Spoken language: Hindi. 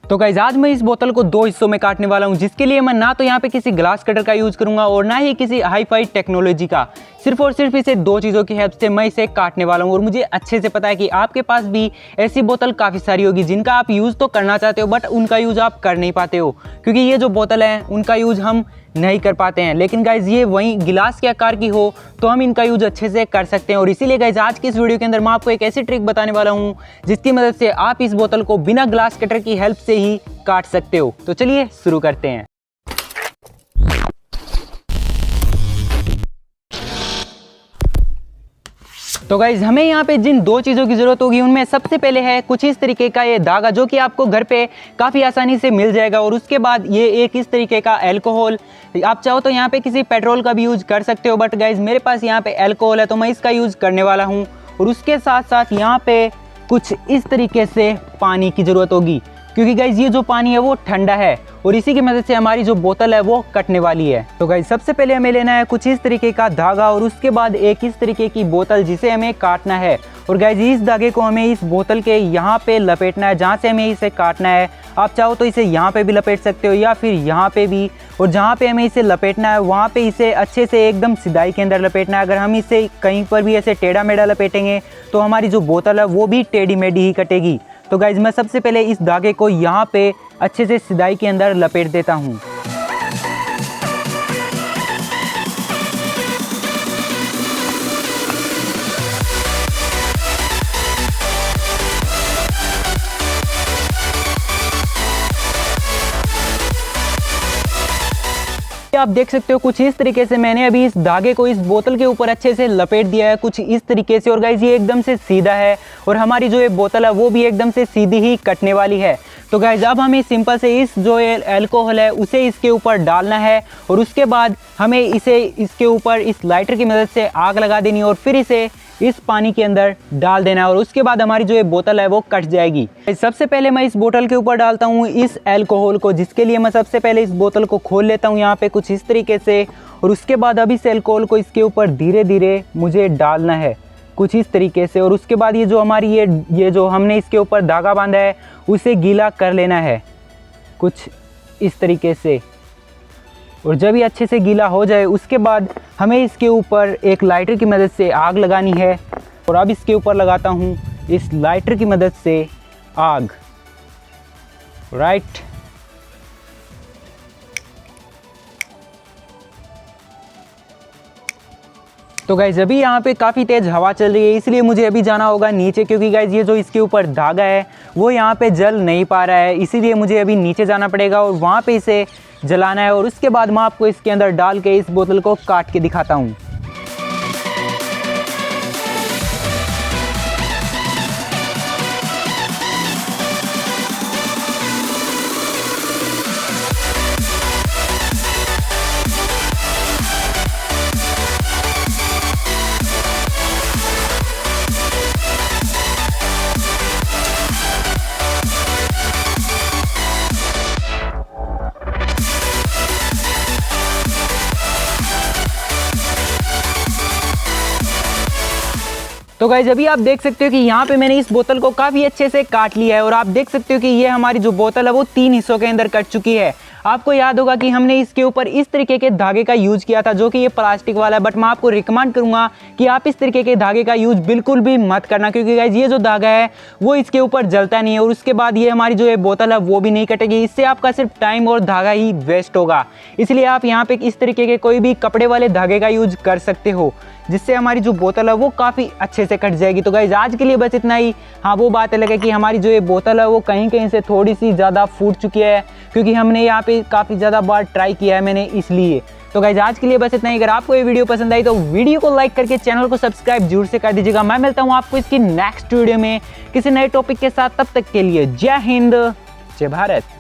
तो गाइस आज मैं इस बोतल को दो हिस्सों में काटने वाला हूं, जिसके लिए मैं ना तो यहाँ पे किसी ग्लास कटर का यूज़ करूंगा और ना ही किसी हाई फाई टेक्नोलॉजी का। सिर्फ और सिर्फ इसे दो चीज़ों की हेल्प से मैं इसे काटने वाला हूं। और मुझे अच्छे से पता है कि आपके पास भी ऐसी बोतल काफ़ी सारी होगी जिनका आप यूज़ तो करना चाहते हो बट उनका यूज़ आप कर नहीं पाते हो, क्योंकि ये जो बोतल है उनका यूज़ हम नहीं कर पाते हैं। लेकिन गाइज ये वहीं गिलास के आकार की हो तो हम इनका यूज अच्छे से कर सकते हैं। और इसीलिए गाइज आज की इस वीडियो के अंदर मैं आपको एक ऐसी ट्रिक बताने वाला हूं जिसकी मदद से आप इस बोतल को बिना ग्लास कटर की हेल्प से ही काट सकते हो। तो चलिए शुरू करते हैं। तो गाइज हमें यहाँ पे जिन दो चीज़ों की ज़रूरत होगी उनमें सबसे पहले है कुछ इस तरीके का ये धागा, जो कि आपको घर पे काफ़ी आसानी से मिल जाएगा। और उसके बाद ये एक इस तरीके का अल्कोहल, आप चाहो तो यहाँ पे किसी पेट्रोल का भी यूज़ कर सकते हो, बट गाइज मेरे पास यहाँ पे अल्कोहल है तो मैं इसका यूज़ करने वाला हूँ। और उसके साथ साथ यहाँ पे कुछ इस तरीके से पानी की ज़रूरत होगी, क्योंकि गाइज ये जो पानी है वो ठंडा है और इसी की मदद से हमारी जो बोतल है वो कटने वाली है। तो गाइज सबसे पहले हमें लेना है कुछ इस तरीके का धागा और उसके बाद एक इस तरीके की बोतल जिसे हमें काटना है। और गाइज इस धागे को हमें इस बोतल के यहाँ पे लपेटना है जहाँ से हमें इसे काटना है। आप चाहो तो इसे यहाँ पे भी लपेट सकते हो या फिर यहाँ पे भी, और जहाँ पे हमें इसे लपेटना है वहाँ पे इसे अच्छे से एकदम सिधाई के अंदर लपेटना है। अगर हम इसे कहीं पर भी ऐसे टेढ़ा मेढ़ा लपेटेंगे तो हमारी जो बोतल है वो भी टेढ़ी मेढ़ी ही कटेगी। तो गाइज मैं सबसे पहले इस धागे को यहाँ पे अच्छे से सिधाई के अंदर लपेट देता हूँ। आप देख सकते हो कुछ इस तरीके से मैंने अभी इस धागे को इस बोतल के ऊपर अच्छे से लपेट दिया है कुछ इस तरीके से। और गाइज ये एकदम से सीधा है और हमारी जो ये बोतल है वो भी एकदम से सीधी ही कटने वाली है। तो गाइज अब हमें सिंपल से इस जो अल्कोहल है उसे इसके ऊपर डालना है और उसके बाद हमें इसे इसके ऊपर इस लाइटर की मदद से आग लगा देनी है और फिर इसे इस पानी के अंदर डाल देना है और उसके बाद हमारी जो ये बोतल है वो कट जाएगी। सबसे पहले मैं इस बोतल के ऊपर डालता हूँ इस अल्कोहल को, जिसके लिए मैं सबसे पहले इस बोतल को खोल लेता हूँ यहाँ पे कुछ इस तरीके से। और उसके बाद अब इस अल्कोहल को इसके ऊपर धीरे धीरे मुझे डालना है कुछ इस तरीके से। और उसके बाद ये जो हमारी ये जो हमने इसके ऊपर धागा बांधा है उसे गीला कर लेना है कुछ इस तरीके से। और जब ये अच्छे से गीला हो जाए उसके बाद हमें इसके ऊपर एक लाइटर की मदद से आग लगानी है। और अब इसके ऊपर लगाता हूँ इस लाइटर की मदद से आग, राइट। तो गाइज अभी यहाँ पे काफ़ी तेज़ हवा चल रही है, इसलिए मुझे अभी जाना होगा नीचे, क्योंकि गाइज ये जो इसके ऊपर धागा है वो यहाँ पे जल नहीं पा रहा है, इसीलिए मुझे अभी नीचे जाना पड़ेगा और वहाँ पे इसे जलाना है। और उसके बाद मैं आपको इसके अंदर डाल के इस बोतल को काट के दिखाता हूँ। तो गाइज अभी आप देख सकते हो कि यहाँ पे मैंने इस बोतल को काफ़ी अच्छे से काट लिया है और आप देख सकते हो कि ये हमारी जो बोतल है वो 3 हिस्सों के अंदर कट चुकी है। आपको याद होगा कि हमने इसके ऊपर इस तरीके के धागे का यूज़ किया था जो कि ये प्लास्टिक वाला है, बट मैं आपको रिकमेंड करूँगा कि आप इस तरीके के धागे का यूज़ बिल्कुल भी मत करना, क्योंकि गाइज ये जो धागा है वो इसके ऊपर जलता नहीं है और उसके बाद ये हमारी जो ये बोतल है वो भी नहीं कटेगी। इससे आपका सिर्फ टाइम और धागा ही वेस्ट होगा। इसलिए आप यहाँ पे इस तरीके के कोई भी कपड़े वाले धागे का यूज़ कर सकते हो, जिससे हमारी जो बोतल है वो काफ़ी अच्छे से कट जाएगी। तो गाइज आज के लिए बस इतना ही। हाँ, वो बात अलग है कि हमारी जो ये बोतल है वो कहीं कहीं से थोड़ी सी ज़्यादा फूट चुकी है, क्योंकि हमने यहाँ पे काफ़ी ज़्यादा बार ट्राई किया है मैंने, इसलिए। तो गाइज आज के लिए बस इतना ही। अगर आपको ये वीडियो पसंद आई तो वीडियो को लाइक करके चैनल को सब्सक्राइब जरूर से कर दीजिएगा। मैं मिलता हूँ आपको इसकी नेक्स्ट वीडियो में किसी नए टॉपिक के साथ। तब तक के लिए जय हिंद, जय भारत।